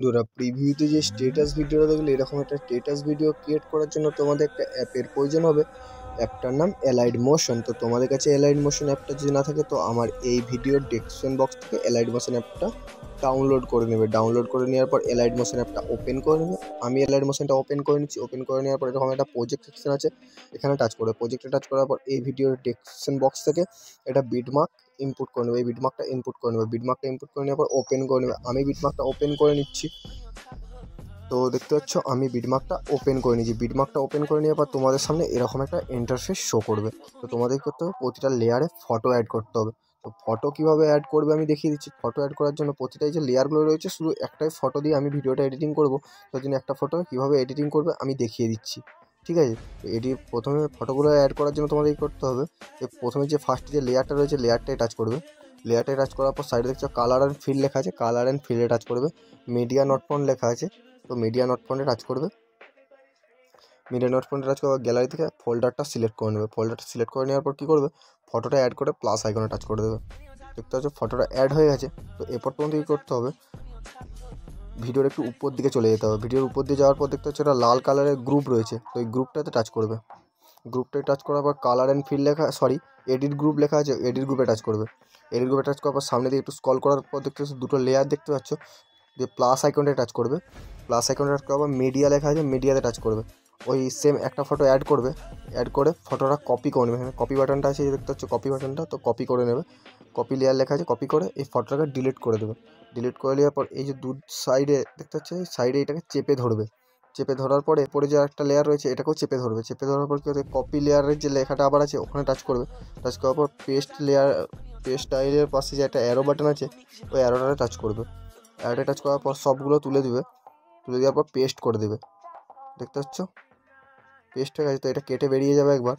বন্ধুরা, প্রিভিউতে যে স্ট্যাটাস ভিডিওটা দেখলে এরকম একটা স্ট্যাটাস ভিডিও ক্রিয়েট করার জন্য তোমাদের একটা অ্যাপের প্রয়োজন হবে। অ্যাপটার নাম অ্যালাইড মোশন। তো তোমাদের কাছে অ্যালাইড মোশন অ্যাপটা যদি না থাকে তো আমার এই ভিডিওর ডেসক্রিপশন বক্স থেকে অ্যালাইড মোশন অ্যাপটা ডাউনলোড করে নেবে। ডাউনলোড করে নেওয়ার পর অ্যালাইড মোশন অ্যাপটা ওপেন করে নেবে। আমি অ্যালাইড মোশনটা ওপেন করে নিচ্ছি। ওপেন করে নেওয়ার পর এরকম একটা প্রজেক্ট সেকশন আছে, এখানে টাচ করবে। প্রজেক্টে টাচ করার পর এই ভিডিওর ডেসক্রিপশন বক্স থেকে এটা বিটমার্ক ইনপুট করে নেবে। এই বিটমার্কটা ইনপুট করে নেবে। বিটমার্কটা ইনপুট করে নেওয়ার পর ওপেন করে নেবে। আমি বিটমার্কটা ওপেন করে নিচ্ছি। তো দেখতে পাচ্ছ আমি বিটমার্কটা ওপেন করে নিয়েছি। বিটমার্কটা ওপেন করে নেওয়ার পর তোমাদের সামনে এরকম একটা ইন্টারফেস শো করবে। তো তোমাদের করতে হবে প্রতিটা লেয়ারে ফটো অ্যাড করতে হবে। তো ফটো কীভাবে অ্যাড করবে আমি দেখিয়ে দিচ্ছি। ফটো অ্যাড করার জন্য প্রতিটাই যে লেয়ারগুলো রয়েছে শুধু একটাই ফটো দিয়ে আমি ভিডিওটা এডিটিং করব। তার জন্য একটা ফটো কীভাবে এডিটিং করবে আমি দেখিয়ে দিচ্ছি, ঠিক আছে। প্রথমে ফটোগুলো অ্যাড করার জন্য তোমাদের কী করতে হবে, প্রথমে যে ফার্স্ট যে লেয়ারটা রয়েছে লেয়ারটাই টাচ করবে। লেয়ারটাই টাচ করার পর সাইডে দেখছো কালার অ্যান্ড ফিল লেখা আছে, কালার অ্যান্ড ফিলে টাচ করবে। মিডিয়া নট ফাউন্ড লেখা আছে, তো মিডিয়া নট ফাউন্ডে টাচ করবে। মিডিয়া নট ফাউন্ডে টাচ করবে, গ্যালারি থেকে ফোল্ডারটা সিলেক্ট করে নেবে। ফোল্ডারটা সিলেক্ট করে নেওয়ার পর কী করবে, ফটোটা অ্যাড করে প্লাস আইকনে টাচ করে দেবে। দেখতে পাচ্ছ ফটোটা অ্যাড হয়ে গেছে। তো এরপর পর্যন্ত কী করতে হবে, ভিডিওর একটু উপর দিকে চলে যেতে হবে। ভিডিওর উপর দিয়ে যাওয়ার পর দেখতে পাচ্ছ একটা লাল কালারের গ্রুপ রয়েছে, তো এই গ্রুপটাতে টাচ করবে। গ্রুপটায় টাচ করার পর কালার অ্যান্ড ফিল লেখা, এডিট গ্রুপ লেখা আছে, এডিট গ্রুপে টাচ করবে। এডিট গ্রুপে টাচ করার পর সামনে দিয়ে একটু স্ক্রল করার পর দেখতে পাচ্ছ দুটো লেয়ার দেখতে পাচ্ছ, দিয়ে প্লাস আইকনটায় টাচ করবে। প্লাস আইকনটা টাচ করার পর মিডিয়া লেখা আছে, মিডিয়াতে টাচ করবে। ওই সেম একটা ফটো অ্যাড করবে, অ্যাড করে ফটোটা কপি করে নেবে। এখানে কপি বাটনটা আছে, দেখতে পাচ্ছ কপি বাটনটা, তো কপি করে নেবে। কপি লেয়ার লেখা আছে, কপি করে এই ফটোটাকে ডিলিট করে দেবে। ডিলিট করে নেওয়ার পর এই যে দু সাইডে দেখতে পাচ্ছ, এই সাইডে এটাকে চেপে ধরবে। চেপে ধরার পরে পরে যে একটা লেয়ার রয়েছে এটাকেও চেপে ধরবে। চেপে ধরার পর কী হবে, কপি লেয়ারের যে লেখাটা আবার আছে ওখানে টাচ করবে। টাচ করার পর পেস্ট স্টাইলের পাশে যে একটা অ্যারো বাটন আছে ওই অ্যারোটাতে টাচ করবে। অ্যারোটা টাচ করার পর সবগুলো তুলে দেবে। তুলে দেওয়ার পর পেস্ট করে দেবে। দেখতে পাচ্ছ পেস্ট হয়ে গেছে। তো এটা কেটে বেরিয়ে যাবে একবার।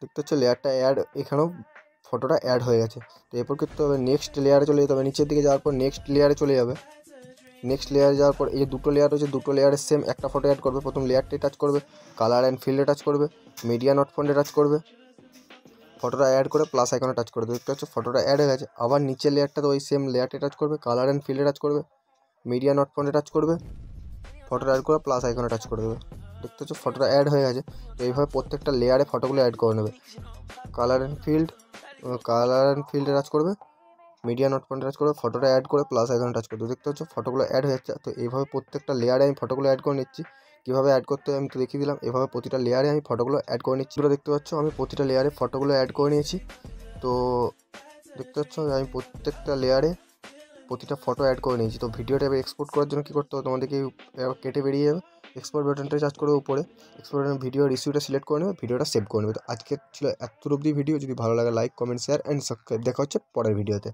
দেখতে পাচ্ছ লেয়ারটা অ্যাড, এখানেও ফটোটা অ্যাড হয়ে গেছে। তো এরপর করতে হবে নেক্সট লেয়ারে চলে যেতে হবে। নিচের দিকে যাওয়ার পর নেক্সট লেয়ারে চলে যাবে। নেক্সট লেয়ারে যাওয়ার পর এই যে দুটো লেয়ার রয়েছে, দুটো লেয়ারের সেম একটা ফটো অ্যাড করবে। প্রথম লেয়ারটাই টাচ করবে, কালার অ্যান্ড ফিল্ডে টাচ করবে, মিডিয়া নট ফাউন্ডে টাচ করবে, ফটোটা অ্যাড করে প্লাস আইকনে টাচ করবে। দেখতে পাচ্ছ ফটোটা অ্যাড হয়ে গেছে। আবার নিচের লেয়ারটা তো ওই সেম লেয়ারটাই টাচ করবে, কালার অ্যান্ড ফিল্ডে টাচ করবে, মিডিয়া নট ফাউন্ডে টাচ করবে, ফটোটা অ্যাড করে প্লাস আইকনে টাচ করে দেবে। দেখতে পাচ্ছ ফটোটা অ্যাড হয়ে গেছে। তো এইভাবে প্রত্যেকটা লেয়ারে ফটোগুলো অ্যাড করে নেবে। কালার অ্যান্ড ফিল্ডে টাচ করবে, মিডিয়া নট ফাউন্ডে টাচ করবে, ফটোটা অ্যাড করে প্লাস আইকনে টাচ করবে। দেখতে পাচ্ছ ফটোগুলো অ্যাড হয়ে যাচ্ছে। তো এইভাবে প্রত্যেকটা লেয়ারে আমি ফটোগুলো অ্যাড করে নিচ্ছি। কীভাবে অ্যাড করতে হয় আমি তো দেখিয়ে দিলাম। এভাবে প্রতিটা লেয়ারে আমি ফটোগুলো অ্যাড করে নিচ্ছি। তোমরা দেখতে পাচ্ছ আমি প্রতিটা লেয়ারে ফটোগুলো অ্যাড করে নিয়েছি। তো দেখতে পাচ্ছ আমি প্রত্যেকটা লেয়ারে প্রতিটা ফটো অ্যাড করে নিয়েছি। তো ভিডিওটা এবার এক্সপোর্ট করার জন্য কী করতে হবে, তোমাদেরকে কেটে বেরিয়ে যাবে, এক্সপোর্ট বাটনটা টাচ করবে উপরে। এক্সপোর্ট বাটন ভিডিও রিসিউটা সিলেক্ট করে নেবে, ভিডিওটা সেভ করে নেবে। তো আজকে ছিল এত অবধি ভিডিও। যদি ভালো লাগে like, comment, share and subscribe. দেখা হচ্ছে পরের ভিডিওতে।